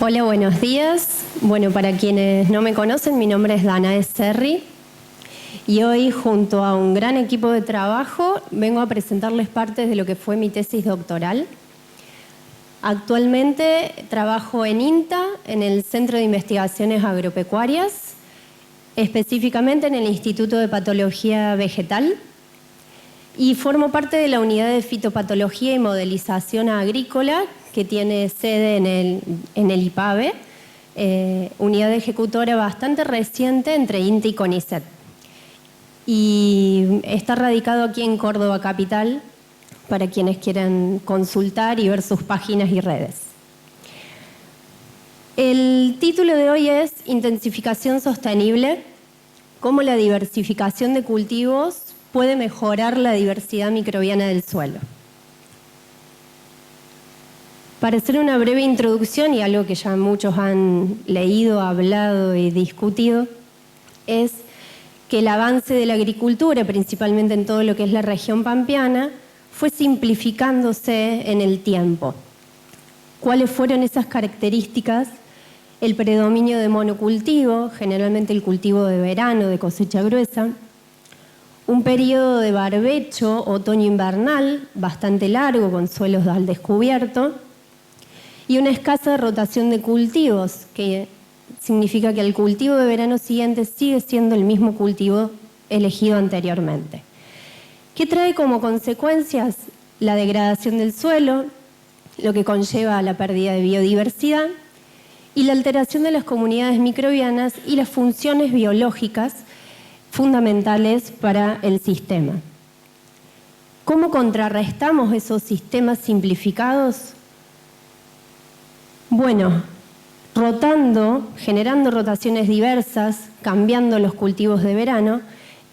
Hola, buenos días. Bueno, para quienes no me conocen, mi nombre es Danae Serri y hoy, junto a un gran equipo de trabajo, vengo a presentarles partes de lo que fue mi tesis doctoral. Actualmente trabajo en INTA, en el Centro de Investigaciones Agropecuarias, específicamente en el Instituto de Patología Vegetal, y formo parte de la Unidad de Fitopatología y Modelización Agrícola, que tiene sede en el IPAVE, unidad ejecutora bastante reciente entre INTA y CONICET. Y está radicado aquí en Córdoba Capital, para quienes quieran consultar y ver sus páginas y redes. El título de hoy es Intensificación Sostenible, cómo la diversificación de cultivos puede mejorar la diversidad microbiana del suelo. Para hacer una breve introducción, y algo que ya muchos han leído, hablado y discutido, es que el avance de la agricultura, principalmente en todo lo que es la región pampeana, fue simplificándose en el tiempo. ¿Cuáles fueron esas características? El predominio de monocultivo, generalmente el cultivo de verano, de cosecha gruesa, un periodo de barbecho otoño-invernal bastante largo, con suelos al descubierto, y una escasa rotación de cultivos, que significa que el cultivo de verano siguiente sigue siendo el mismo cultivo elegido anteriormente. ¿Qué trae como consecuencias? La degradación del suelo, lo que conlleva a la pérdida de biodiversidad y la alteración de las comunidades microbianas y las funciones biológicas fundamentales para el sistema. ¿Cómo contrarrestamos esos sistemas simplificados? Bueno, rotando, generando rotaciones diversas, cambiando los cultivos de verano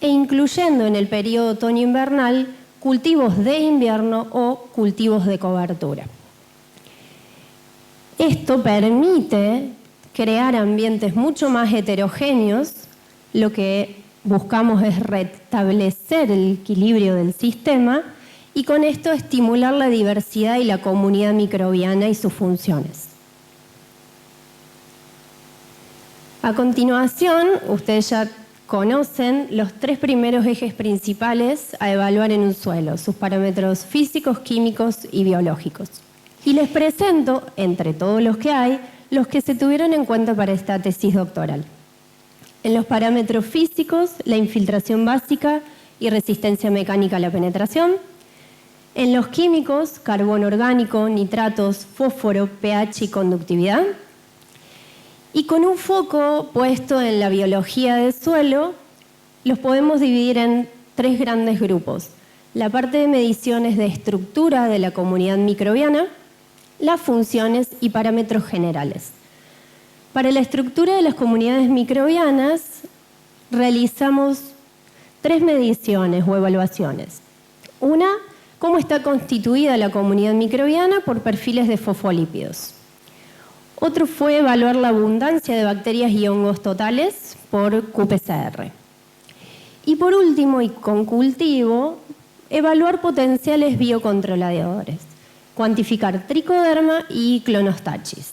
e incluyendo en el periodo otoño-invernal cultivos de invierno o cultivos de cobertura. Esto permite crear ambientes mucho más heterogéneos. Lo que buscamos es restablecer el equilibrio del sistema y con esto estimular la diversidad y la comunidad microbiana y sus funciones. A continuación, ustedes ya conocen los tres primeros ejes principales a evaluar en un suelo, sus parámetros físicos, químicos y biológicos. Y les presento, entre todos los que hay, los que se tuvieron en cuenta para esta tesis doctoral. En los parámetros físicos, la infiltración básica y resistencia mecánica a la penetración. En los químicos, carbono orgánico, nitratos, fósforo, pH y conductividad. Y con un foco puesto en la biología del suelo, los podemos dividir en tres grandes grupos. La parte de mediciones de estructura de la comunidad microbiana, las funciones y parámetros generales. Para la estructura de las comunidades microbianas, realizamos tres mediciones o evaluaciones. Una, cómo está constituida la comunidad microbiana por perfiles de fosfolípidos. Otro fue evaluar la abundancia de bacterias y hongos totales por qPCR. Y por último, y con cultivo, evaluar potenciales biocontroladores, cuantificar tricoderma y clonostachys.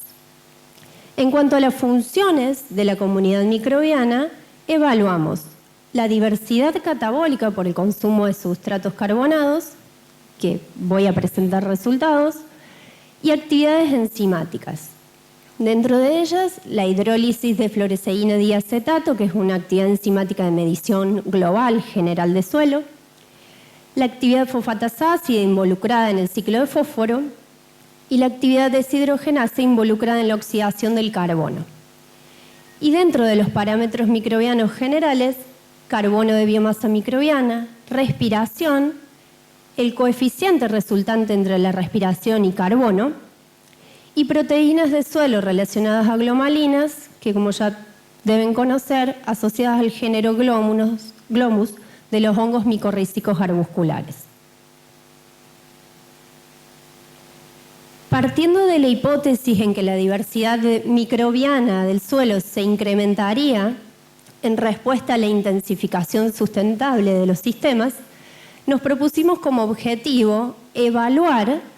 En cuanto a las funciones de la comunidad microbiana, evaluamos la diversidad catabólica por el consumo de sustratos carbonados, que voy a presentar resultados, y actividades enzimáticas. Dentro de ellas, la hidrólisis de fluoresceína diacetato, que es una actividad enzimática de medición global general de suelo, la actividad fosfatasa ácida involucrada en el ciclo de fósforo y la actividad deshidrogenasa involucrada en la oxidación del carbono. Y dentro de los parámetros microbianos generales, carbono de biomasa microbiana, respiración, el coeficiente resultante entre la respiración y carbono, y proteínas de suelo relacionadas a glomalinas, que como ya deben conocer, asociadas al género Glomus de los hongos micorrízicos arbusculares. Partiendo de la hipótesis en que la diversidad microbiana del suelo se incrementaría en respuesta a la intensificación sustentable de los sistemas, nos propusimos como objetivo evaluar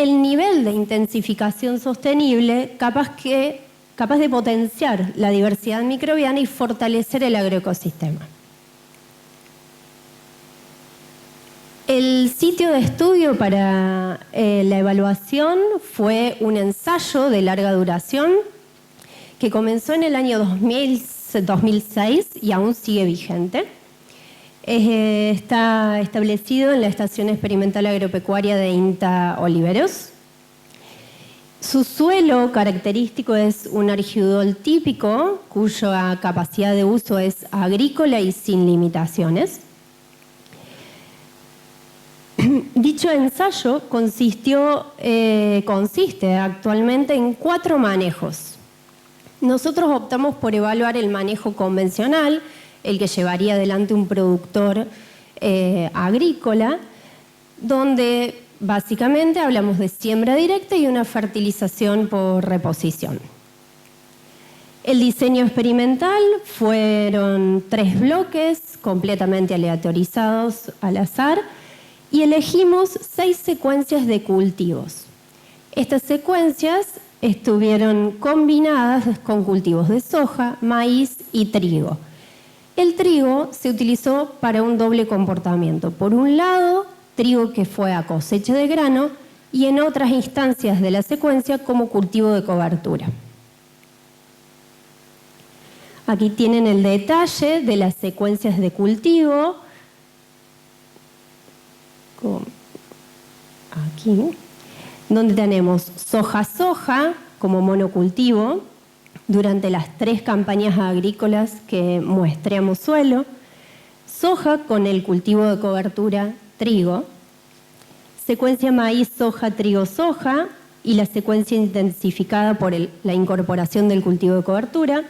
el nivel de intensificación sostenible capaz de potenciar la diversidad microbiana y fortalecer el agroecosistema. El sitio de estudio para la evaluación fue un ensayo de larga duración que comenzó en el año 2006 y aún sigue vigente. Está establecido en la Estación Experimental Agropecuaria de INTA Oliveros. Su suelo característico es un argidol típico, cuya capacidad de uso es agrícola y sin limitaciones. Dicho ensayo consiste actualmente en 4 manejos. Nosotros optamos por evaluar el manejo convencional, el que llevaría adelante un productor agrícola, donde básicamente hablamos de siembra directa y una fertilización por reposición. El diseño experimental fueron 3 bloques completamente aleatorizados al azar y elegimos 6 secuencias de cultivos. Estas secuencias estuvieron combinadas con cultivos de soja, maíz y trigo. El trigo se utilizó para un doble comportamiento. Por un lado, trigo que fue a cosecha de grano y en otras instancias de la secuencia como cultivo de cobertura. Aquí tienen el detalle de las secuencias de cultivo. Aquí, donde tenemos soja como monocultivo durante las 3 campañas agrícolas que muestreamos suelo, soja con el cultivo de cobertura trigo, secuencia maíz, soja, trigo, soja y la secuencia intensificada por la incorporación del cultivo de cobertura,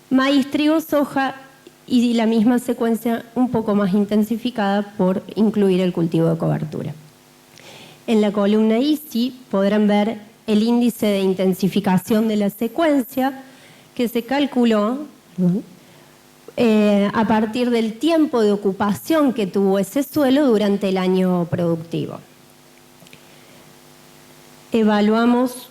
maíz, trigo, soja y la misma secuencia un poco más intensificada por incluir el cultivo de cobertura. En la columna ICI podrán ver el índice de intensificación de la secuencia que se calculó a partir del tiempo de ocupación que tuvo ese suelo durante el año productivo. Evaluamos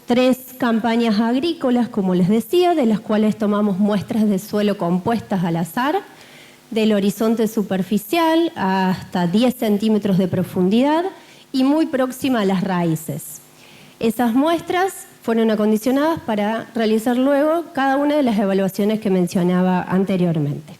3 campañas agrícolas, como les decía, de las cuales tomamos muestras de suelo compuestas al azar, del horizonte superficial hasta 10 centímetros de profundidad y muy próxima a las raíces. Esas muestras fueron acondicionadas para realizar luego cada una de las evaluaciones que mencionaba anteriormente.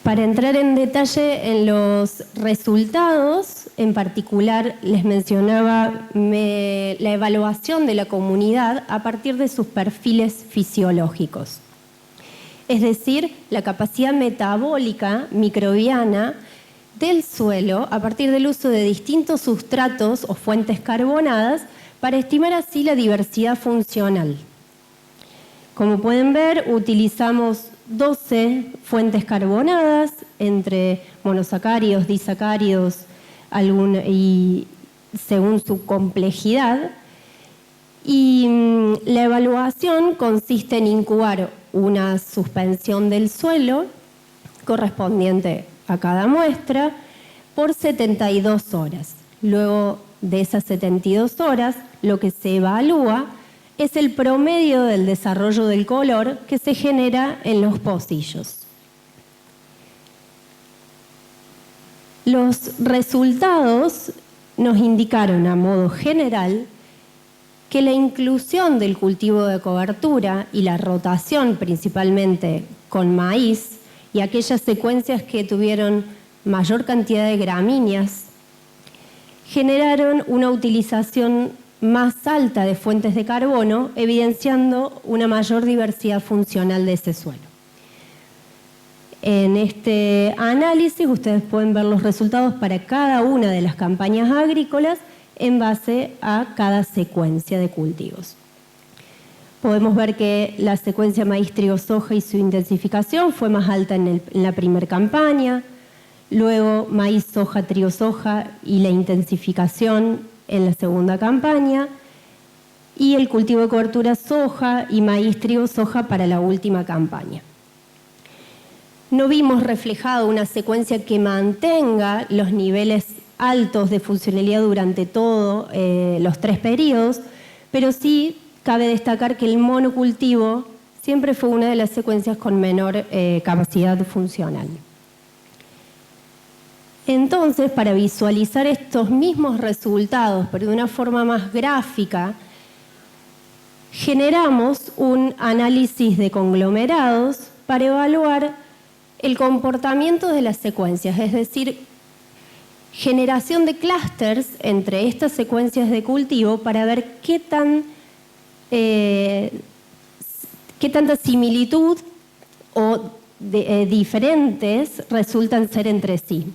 Para entrar en detalle en los resultados, en particular les mencionaba la evaluación de la comunidad a partir de sus perfiles fisiológicos. Es decir, la capacidad metabólica microbiana del suelo a partir del uso de distintos sustratos o fuentes carbonadas para estimar así la diversidad funcional. Como pueden ver, utilizamos 12 fuentes carbonadas entre monosacáridos, disacáridos y según su complejidad. Y la evaluación consiste en incubar una suspensión del suelo correspondiente a cada muestra por 72 horas. Luego de esas 72 horas, lo que se evalúa es el promedio del desarrollo del color que se genera en los pocillos. Los resultados nos indicaron a modo general que la inclusión del cultivo de cobertura y la rotación principalmente con maíz y aquellas secuencias que tuvieron mayor cantidad de gramíneas generaron una utilización más alta de fuentes de carbono, evidenciando una mayor diversidad funcional de ese suelo. En este análisis ustedes pueden ver los resultados para cada una de las campañas agrícolas en base a cada secuencia de cultivos. Podemos ver que la secuencia maíz, trigo, soja y su intensificación fue más alta en la primera campaña, luego maíz, soja, trigo, soja y la intensificación en la segunda campaña, y el cultivo de cobertura soja y maíz, trigo, soja para la última campaña. No vimos reflejado una secuencia que mantenga los niveles altos de funcionalidad durante todos los 3 periodos, pero sí cabe destacar que el monocultivo siempre fue una de las secuencias con menor capacidad funcional. Entonces, para visualizar estos mismos resultados, pero de una forma más gráfica, generamos un análisis de conglomerados para evaluar el comportamiento de las secuencias, es decir, generación de clústeres entre estas secuencias de cultivo para ver qué tanta similitud o diferentes resultan ser entre sí.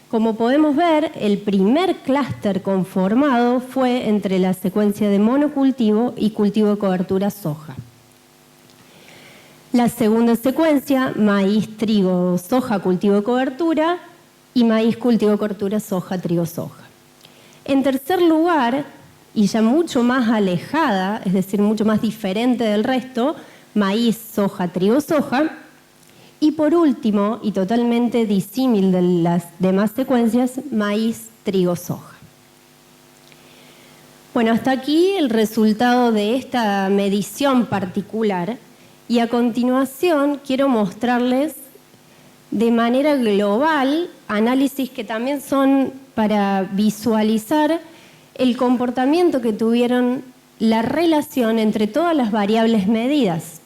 Como podemos ver, el primer clúster conformado fue entre la secuencia de monocultivo y cultivo de cobertura soja. La segunda secuencia, maíz, trigo, soja, cultivo de cobertura, y maíz, cultivo de cobertura, soja, trigo, soja. En tercer lugar, y ya mucho más alejada, es decir, mucho más diferente del resto, maíz, soja, trigo, soja. Y por último, y totalmente disímil de las demás secuencias, maíz, trigo, soja. Bueno, hasta aquí el resultado de esta medición particular, y a continuación quiero mostrarles de manera global análisis que también son para visualizar el comportamiento que tuvieron la relación entre todas las variables medidas,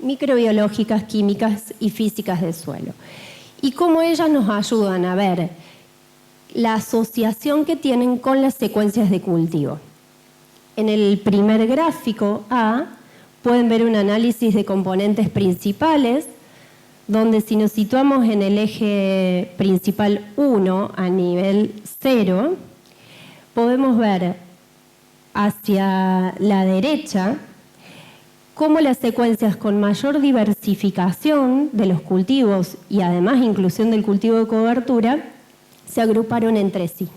microbiológicas, químicas y físicas del suelo, y cómo ellas nos ayudan a ver la asociación que tienen con las secuencias de cultivo. En el primer gráfico A pueden ver un análisis de componentes principales, donde si nos situamos en el eje principal 1 a nivel 0, podemos ver hacia la derecha cómo las secuencias con mayor diversificación de los cultivos y además inclusión del cultivo de cobertura se agruparon entre sí,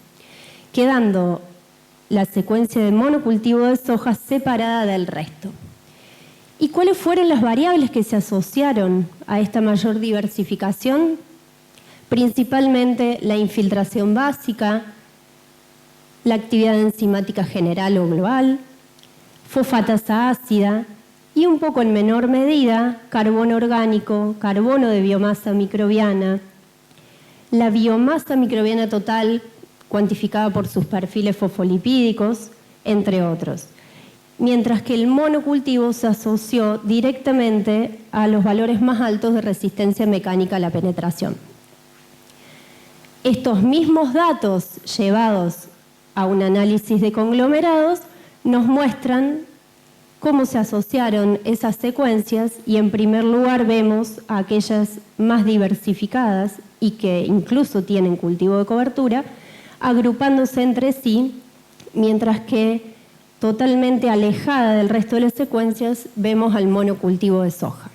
quedando la secuencia de monocultivo de soja separada del resto. ¿Y cuáles fueron las variables que se asociaron a esta mayor diversificación? Principalmente la infiltración básica, la actividad enzimática general o global, fosfatasa ácida y un poco en menor medida carbono orgánico, carbono de biomasa microbiana, la biomasa microbiana total cuantificada por sus perfiles fosfolipídicos, entre otros. Mientras que el monocultivo se asoció directamente a los valores más altos de resistencia mecánica a la penetración. Estos mismos datos llevados a un análisis de conglomerados nos muestran cómo se asociaron esas secuencias y en primer lugar vemos a aquellas más diversificadas y que incluso tienen cultivo de cobertura, agrupándose entre sí, mientras que totalmente alejada del resto de las secuencias, vemos al monocultivo de soja.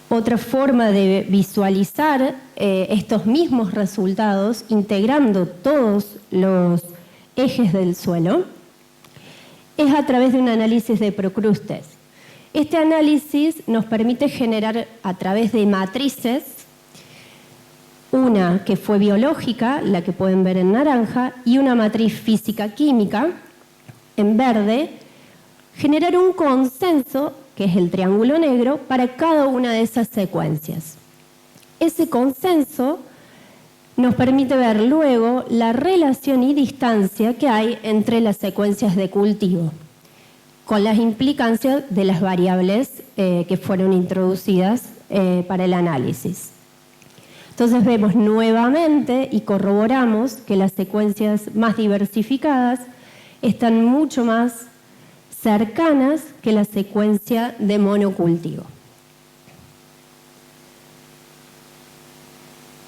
Otra forma de visualizar estos mismos resultados, integrando todos los ejes del suelo, es a través de un análisis de procrustes. Este análisis nos permite generar a través de matrices, una que fue biológica, la que pueden ver en naranja, y una matriz física-química, en verde, generar un consenso, que es el triángulo negro, para cada una de esas secuencias. Ese consenso nos permite ver luego la relación y distancia que hay entre las secuencias de cultivo, con las implicancias de las variables que fueron introducidas para el análisis. Entonces vemos nuevamente y corroboramos que las secuencias más diversificadas están mucho más cercanas que la secuencia de monocultivo.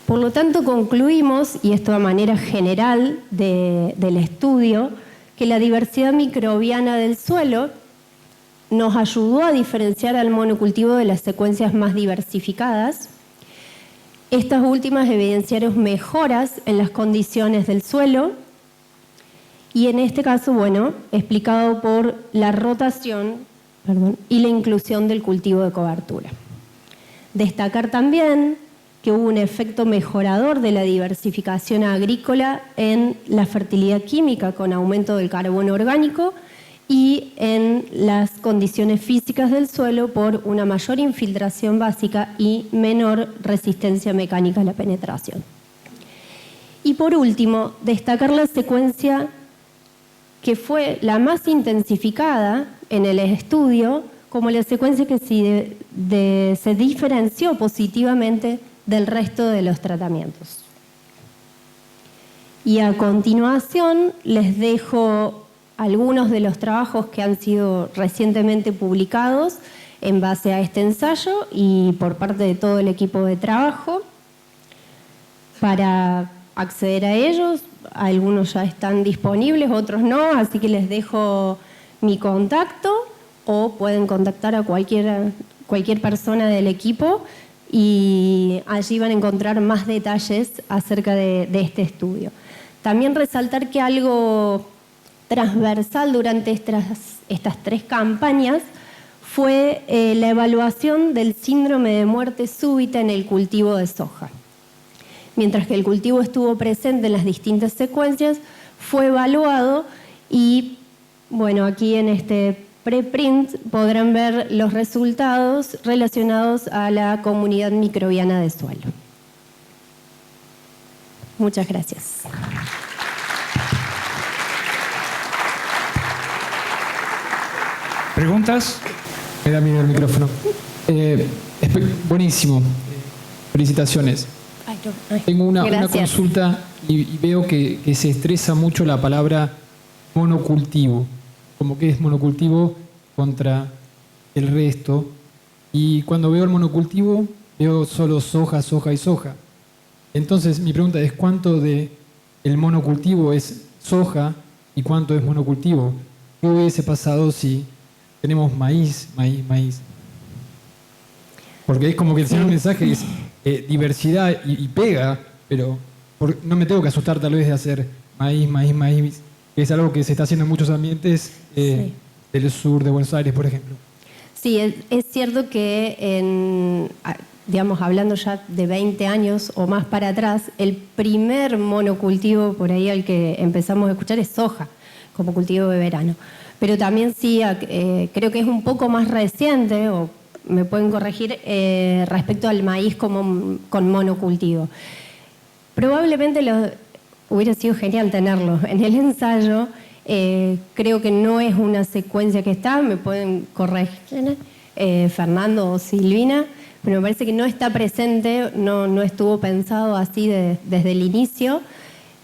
Por lo tanto, concluimos, y esto de manera general del estudio, que la diversidad microbiana del suelo nos ayudó a diferenciar al monocultivo de las secuencias más diversificadas. Estas últimas evidenciaron mejoras en las condiciones del suelo y en este caso, bueno, explicado por la rotación y la inclusión del cultivo de cobertura. Destacar también que hubo un efecto mejorador de la diversificación agrícola en la fertilidad química con aumento del carbono orgánico y en las condiciones físicas del suelo por una mayor infiltración básica y menor resistencia mecánica a la penetración. Y por último, destacar la secuencia que fue la más intensificada en el estudio como la secuencia que se diferenció positivamente del resto de los tratamientos. Y a continuación les dejo algunos de los trabajos que han sido recientemente publicados en base a este ensayo y por parte de todo el equipo de trabajo. Para acceder a ellos, algunos ya están disponibles, otros no, así que les dejo mi contacto o pueden contactar a cualquier persona del equipo y allí van a encontrar más detalles acerca de este estudio. También resaltar que algo transversal durante estas 3 campañas fue la evaluación del síndrome de muerte súbita en el cultivo de soja. Mientras que el cultivo estuvo presente en las distintas secuencias, fue evaluado y, bueno, aquí en este preprint podrán ver los resultados relacionados a la comunidad microbiana de suelo. Muchas gracias. ¿Preguntas? Me da miedo el micrófono. Buenísimo. Felicitaciones. Tengo una consulta y veo que se estresa mucho la palabra monocultivo. Como que es monocultivo contra el resto. Y cuando veo el monocultivo, veo solo soja, soja y soja. Entonces, mi pregunta es, ¿cuánto de el monocultivo es soja y cuánto es monocultivo? ¿Qué hubiese pasado si tenemos maíz, maíz, maíz? Porque es como que el señor mensaje es diversidad y pega, pero no me tengo que asustar tal vez de hacer maíz, maíz, maíz, que es algo que se está haciendo en muchos ambientes del sur de Buenos Aires, por ejemplo. Sí, es cierto que, digamos, hablando ya de 20 años o más para atrás, el primer monocultivo por ahí al que empezamos a escuchar es soja, como cultivo de verano. Pero también sí, creo que es un poco más reciente, o me pueden corregir, respecto al maíz con monocultivo. Probablemente hubiera sido genial tenerlo en el ensayo. Creo que no es una secuencia que está, me pueden corregir Fernando o Silvina, pero me parece que no está presente, no estuvo pensado así desde el inicio,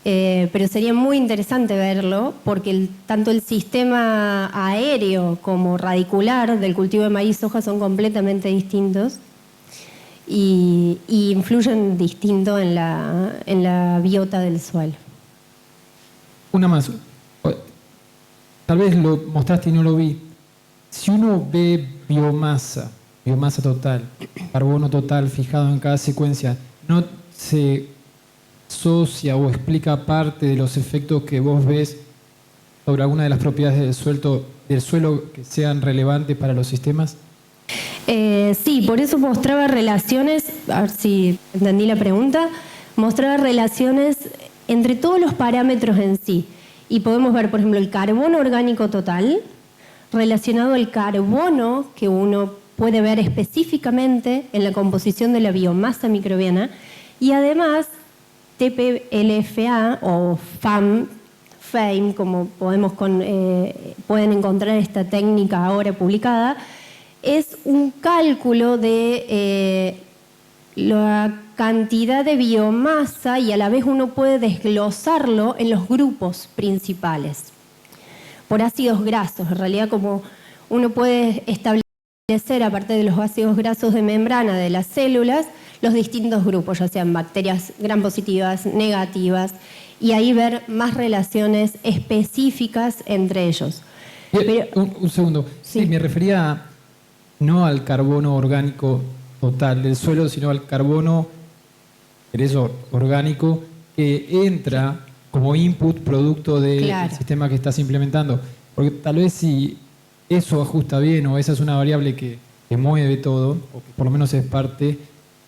pero sería muy interesante verlo porque tanto el sistema aéreo como radicular del cultivo de maíz y soja son completamente distintos y influyen distinto en la biota del suelo. Una más. Tal vez lo mostraste y no lo vi. Si uno ve biomasa total, carbono total fijado en cada secuencia, ¿no se asocia o explica parte de los efectos que vos ves sobre alguna de las propiedades del suelo que sean relevantes para los sistemas? Sí, por eso mostraba relaciones, a ver si entendí la pregunta, mostraba relaciones entre todos los parámetros en sí. Y podemos ver, por ejemplo, el carbono orgánico total relacionado al carbono que uno puede ver específicamente en la composición de la biomasa microbiana y además TP-LFA o FAME, como pueden encontrar esta técnica ahora publicada, es un cálculo de la cantidad de biomasa y a la vez uno puede desglosarlo en los grupos principales por ácidos grasos. En realidad, como uno puede establecer, aparte de los ácidos grasos de membrana de las células, los distintos grupos, ya sean bacterias gram positivas, negativas, y ahí ver más relaciones específicas entre ellos. Un segundo. Sí, me refería no al carbono orgánico total del suelo, sino al carbono orgánico que entra como input producto del sistema que estás implementando. Porque tal vez si eso ajusta bien o esa es una variable que que mueve todo, o que por lo menos es parte,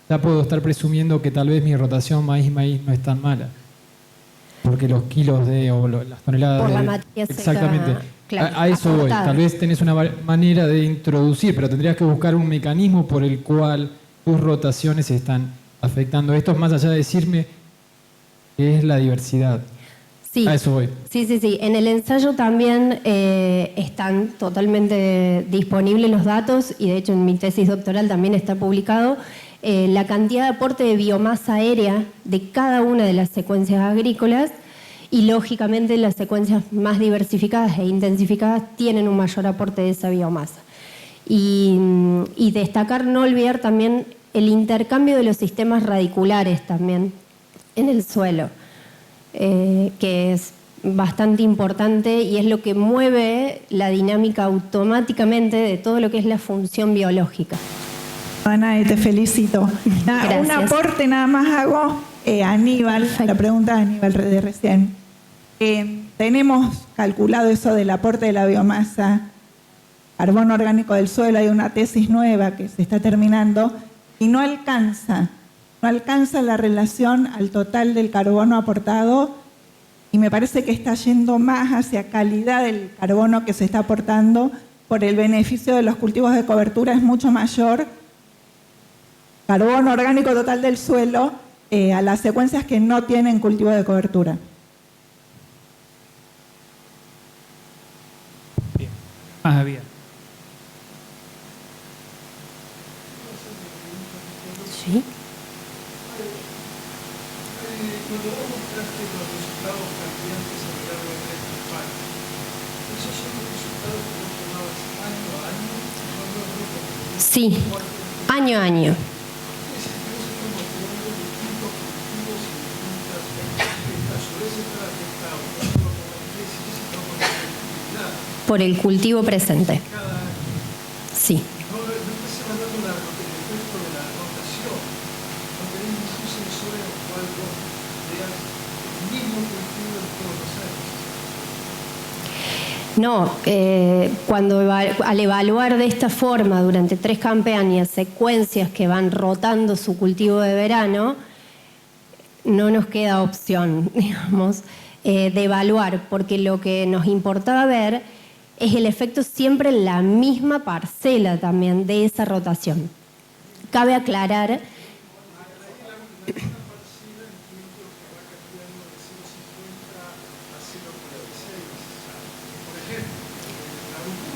ya puedo estar presumiendo que tal vez mi rotación maíz-maíz no es tan mala. Porque los kilos o las toneladas por la materia seca, exactamente, claro, a eso voy. Tal vez tenés una manera de introducir, pero tendrías que buscar un mecanismo por el cual tus rotaciones están afectando. Esto es más allá de decirme que es la diversidad. Sí, a eso voy. Sí. En el ensayo también están totalmente disponibles los datos, y de hecho en mi tesis doctoral también está publicado la cantidad de aporte de biomasa aérea de cada una de las secuencias agrícolas, y lógicamente las secuencias más diversificadas e intensificadas tienen un mayor aporte de esa biomasa. Y destacar, no olvidar también el intercambio de los sistemas radiculares también en el suelo, que es bastante importante y es lo que mueve la dinámica automáticamente de todo lo que es la función biológica. Ana, te felicito. Un aporte nada más hago, Aníbal, perfecto. La pregunta de Aníbal de recién. Tenemos calculado eso del aporte de la biomasa, carbono orgánico del suelo. Hay una tesis nueva que se está terminando y no alcanza la relación al total del carbono aportado, y me parece que está yendo más hacia calidad del carbono que se está aportando por el beneficio de los cultivos de cobertura. Es mucho mayor carbono orgánico total del suelo a las secuencias que no tienen cultivo de cobertura. Bien. Más bien. Sí. Cuando vos mostraste los resultados cambiantes a lo largo de 3 campañas, ¿esos son los resultados que vos tomabas año a año? Sí, año a año. Por el cultivo presente. Sí. No, al evaluar de esta forma durante 3 campañas secuencias que van rotando su cultivo de verano, no nos queda opción, digamos, de evaluar, porque lo que nos importaba ver es el efecto siempre en la misma parcela también de esa rotación. Cabe aclarar...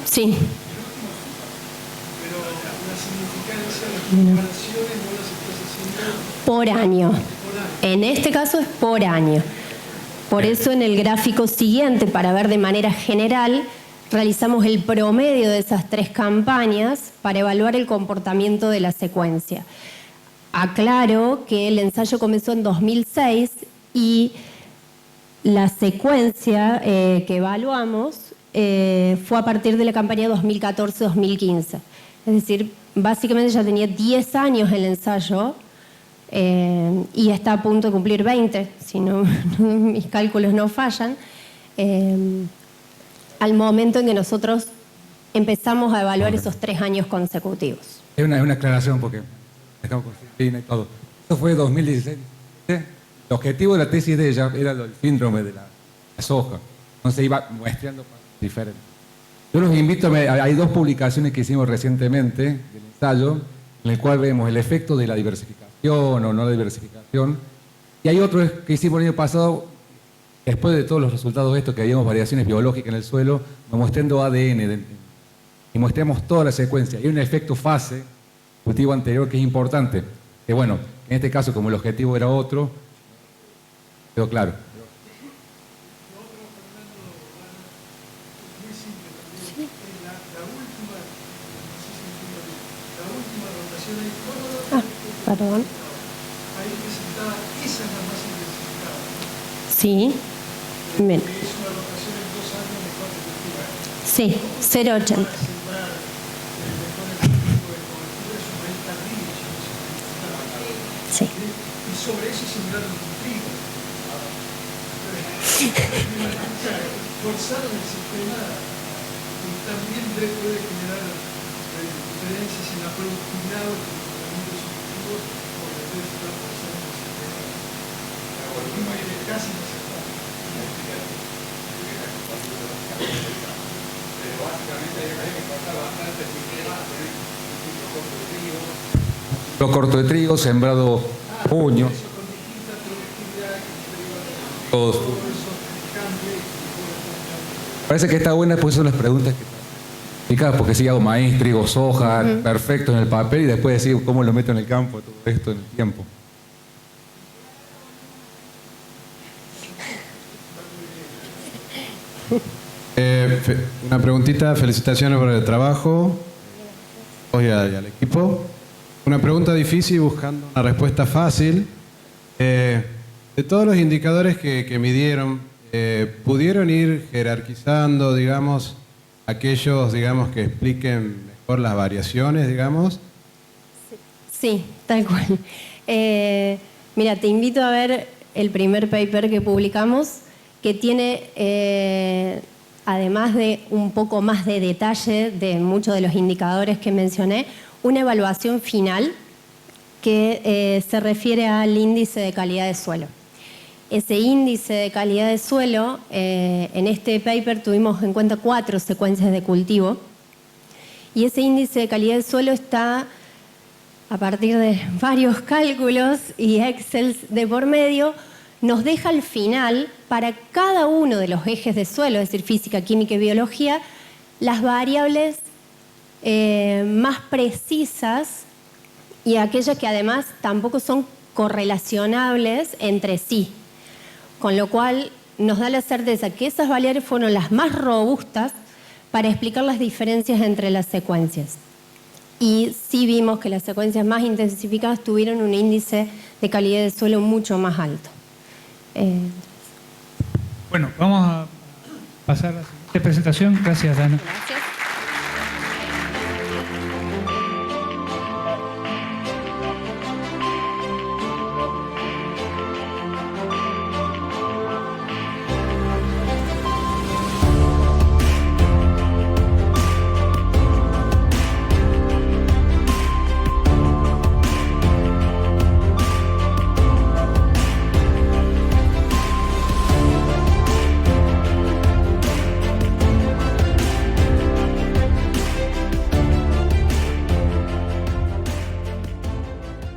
Sí. Pero la significancia de las comparaciones no las estás haciendo por año. En este caso es por año. Por eso en el gráfico siguiente, para ver de manera general, realizamos el promedio de esas 3 campañas para evaluar el comportamiento de la secuencia. Aclaro que el ensayo comenzó en 2006 y la secuencia que evaluamos fue a partir de la campaña 2014-2015. Es decir, básicamente ya tenía 10 años el ensayo y está a punto de cumplir 20, si no, mis cálculos no fallan, al momento en que nosotros empezamos a evaluar esos 3 años consecutivos. Es una aclaración porque dejamos con Silvina y todo. Eso fue 2016. El objetivo de la tesis de ella era el síndrome de la soja. Entonces iba muestreando diferente. Yo los invito hay 2 publicaciones que hicimos recientemente del ensayo, en el cual vemos el efecto de la diversificación o no diversificación, y hay otro que hicimos el año pasado, después de todos los resultados de esto, que habíamos variaciones biológicas en el suelo, mostrando ADN y mostramos toda la secuencia. Hay un efecto fase, cultivo anterior, que es importante, que bueno, en este caso como el objetivo era otro, quedó claro. Perdón. Ahí presentada, esa es la más intensificada. Sí. Bien. Es una rotación en 2 años mejor que cultura. Sí, 0,80. Sí. Y sobre eso sembraron un trigo. Forzaron el sistema y también puede generar diferencias en la productividad o en los rendimientos objetivos por el resto de las personas que se quedan. Casi no se está. Pero básicamente hay que cortar bastante sistema, tener un ciclo corto de trigo. Lo corto de trigo, sembrado puño. Todos. Parece que está buena, pues son las preguntas que porque si hago maíz, trigo, soja, perfecto en el papel y después decir cómo lo meto en el campo, todo esto en el tiempo. Una preguntita, felicitaciones por el trabajo y al equipo. Una pregunta difícil buscando una respuesta fácil. De todos los indicadores que midieron, ¿pudieron ir jerarquizando, digamos, aquellos, digamos, que expliquen mejor las variaciones, digamos? Sí, tal cual. Mira, te invito a ver el primer paper que publicamos, que tiene, además de un poco más de detalle de muchos de los indicadores que mencioné, una evaluación final que se refiere al índice de calidad de suelo. Ese índice de calidad de suelo, en este paper tuvimos en cuenta 4 secuencias de cultivo y ese índice de calidad de suelo está a partir de varios cálculos y Excel de por medio, nos deja al final para cada uno de los ejes de suelo, es decir, física, química y biología, las variables más precisas y aquellas que además tampoco son correlacionables entre sí. Con lo cual nos da la certeza que esas variables fueron las más robustas para explicar las diferencias entre las secuencias. Y sí vimos que las secuencias más intensificadas tuvieron un índice de calidad de suelo mucho más alto. Bueno, vamos a pasar a la siguiente presentación. Gracias, Dana. Gracias.